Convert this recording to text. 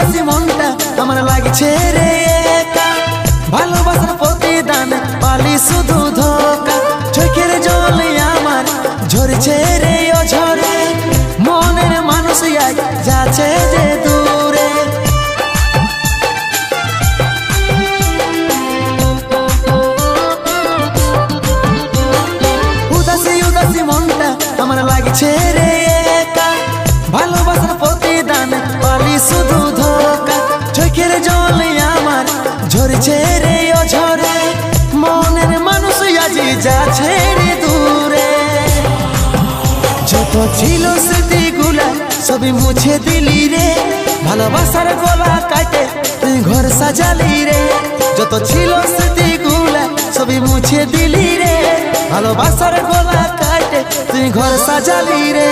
উদাসী মনটা আমার লাগছে রে একা, ভালোবাসার প্রতিদান পালি শুধু ধোকা। চোখের জলে আমার ঝরছে রে ও ঝরে, মনের মানুষ আজ যাচ্ছে যে দূরে। উদাসী উদাসী মনটা আমার লাগছে রে একা, ভালোবাসার প্রতিদান পালি শুধু ধোকা। চোখের জলে আমার ঝরছে রে ও ঝরে, মনের মানুষ আজ যাচ্ছে রে দূরে। যত ছিল স্মৃতিগুলা সবই মুছে দিলি রে, ভালোবাসার গলা কাটে তুই ঘর সাজালি রে। যত ছিল স্মৃতিগুলা সবই মুছে দিলি রে, ভালোবাসার গলা কাটে তুই ঘর সাজালি রে।